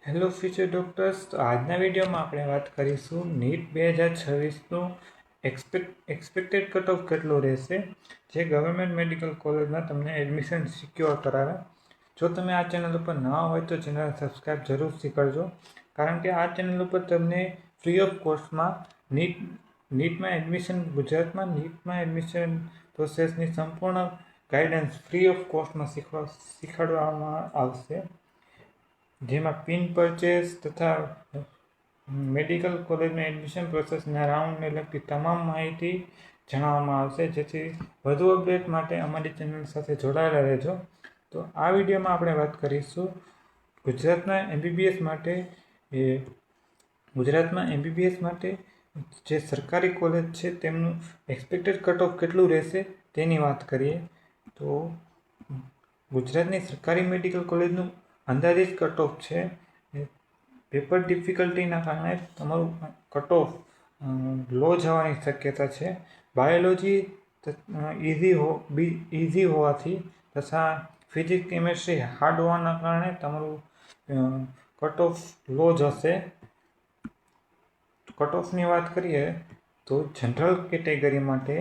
Hello future doctors. તો આજના વિડીયોમાં આપણે વાત કરીશું નીટ 2026નું એક્સપેક્ટેડ કટ ઓફ કેટલું રહેશે, જે ગવર્મેન્ટ મેડિકલ કોલેજમાં તમને એડમિશન સિક્યોર કરાવે. જો તમે આ ચેનલ ઉપર નવા હોય તો ચેનલ સબસ્ક્રાઈબ જરૂરથી કરજો, કારણ કે આ ચેનલ ઉપર તમને ફ્રી ઓફ કોસ્ટમાં નીટમાં એડમિશન ગુજરાતમાં નીટમાં એડમિશન પ્રોસેસની સંપૂર્ણ ગાઈડન્સ ફ્રી ઓફ કોસ્ટમાં શીખવાડવામાં આવશે, જેમાં પિન પરચેસ તથા મેડિકલ કોલેજમાં એડમિશન પ્રોસેસના રાઉન્ડને લગતી તમામ માહિતી જણાવવામાં આવશે. જેથી વધુ અપડેટ માટે અમારી ચેનલ સાથે જોડાયેલા રહેજો. તો આ વિડીયોમાં આપણે વાત કરીશું ગુજરાતમાં એમબીબીએસ માટે જે સરકારી કોલેજ છે તેમનું એક્સપેક્ટેડ કટ ઓફ કેટલું રહેશે તેની વાત કરીએ. તો ગુજરાતની સરકારી મેડિકલ કોલેજનું અંદાજિત કટ ઓફ છે. પેપર ડિફિકલ્ટીના કારણે તમારું કટ ઓફ લો જવાની શક્યતા છે. બાયોલોજી ઇઝી હોવાથી તથા ફિઝિક્સ કેમેસ્ટ્રી હાર્ડ હોવાના કારણે તમારું કટ ઓફ લો જશે. કટ ઓફની વાત કરીએ તો જનરલ કેટેગરી માટે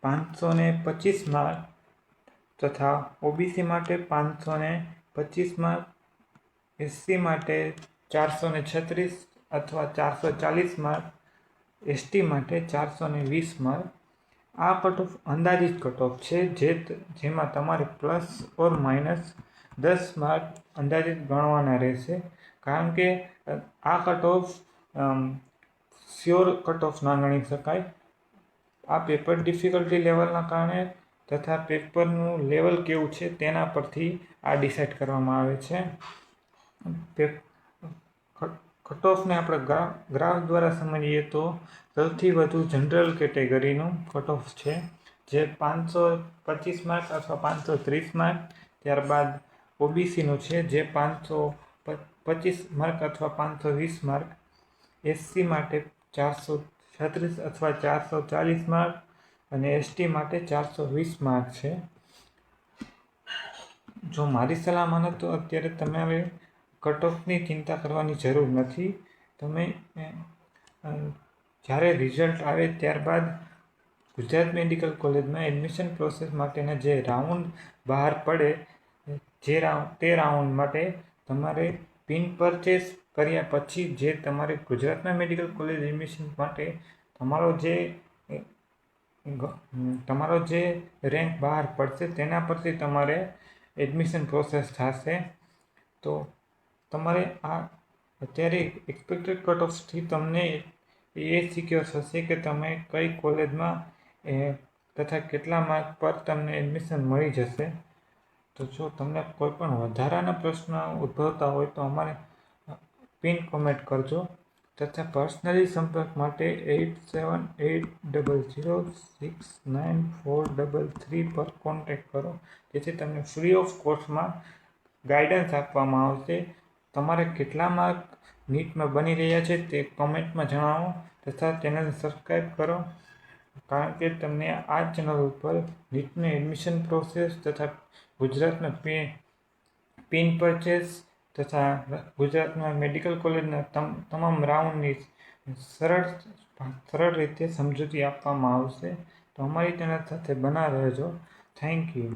525 માર્ક તથા ઓબીસી માટે 525 માર્ક, એસસી માટે 436 અથવા 440 માર્ક, એસટી માટે 420 માર્ક. આ કટ ઓફ અંદાજિત કટ ઓફ છે, જેમાં તમારે પ્લસ ઓર માઇનસ 10 માર્ક અંદાજિત ગણવાના રહેશે, કારણ કે આ cut off sure cut off ના ગણી શકાય. આ પેપર ડિફિકલ્ટી લેવલના કારણે તથા પેપરનું લેવલ કેવું છે તેના પરથી આ ડિસાઇડ કરવામાં આવે છે. કટ ઓફને આપણે ગ્રાફ દ્વારા સમજીએ તો સૌથી વધુ જનરલ કેટેગરીનું કટ ઓફ છે, જે 525 માર્ક અથવા 530 માર્ક. ત્યારબાદ ઓબીસીનું છે, જે 525 માર્ક અથવા 520 માર્ક. એસસી માટે 436 અથવા 440 માર્ક અને એસટી માટે 420 માર્ક છે. જો મારી સલાહ માનો તો અત્યારે તમારે કટ ઓફની ચિંતા કરવાની જરૂર નથી. તમે જ્યારે રિઝલ્ટ આવે ત્યારબાદ ગુજરાત મેડિકલ કોલેજમાં એડમિશન પ્રોસેસ માટેના જે રાઉન્ડ બહાર પડે તે રાઉન્ડ માટે તમારે પિન પરચેસ કર્યા પછી જે તમારે ગુજરાતના મેડિકલ કોલેજ એડમિશન માટે તમારો જે રેન્ક બહાર પડશે તેના પરથી તમારે એડમિશન પ્રોસેસ થશે. તો તમારે આ અત્યારે એક્સપેક્ટેડ કટ ઓફથી તમને એ સિક્યોર થશે કે તમે કઈ કોલેજમાં તથા કેટલા માર્ક પર તમને એડમિશન મળી જશે. તો જો તમને કોઈ પણ વધારાના પ્રશ્ન ઉદ્ભવતા હોય તો અમારે પિન કોમેન્ટ કરજો તથા પર્સનલી સંપર્ક માટે 8780069433 પર કોન્ટેક્ટ કરો, જેથી તમને ફ્રી ઓફ કોસ્ટમાં ગાઈડન્સ આપવામાં આવશે. તમારે કેટલા માર્ક નીટમાં બની રહ્યા છે તે કોમેન્ટમાં જણાવો તથા ચેનલ સબસ્ક્રાઈબ કરો, કારણ કે તમને આ ચેનલ ઉપર નીટનું એડમિશન પ્રોસેસ તથા ગુજરાતના પિન પરચેસ તથા ગુજરાતમાં મેડિકલ કોલેજના તમામ રાઉન્ડની સરળ રીતે સમજૂતી આપવામાં આવશે. તો અમારી ચેનલ સાથે બના રહેજો. Thank you.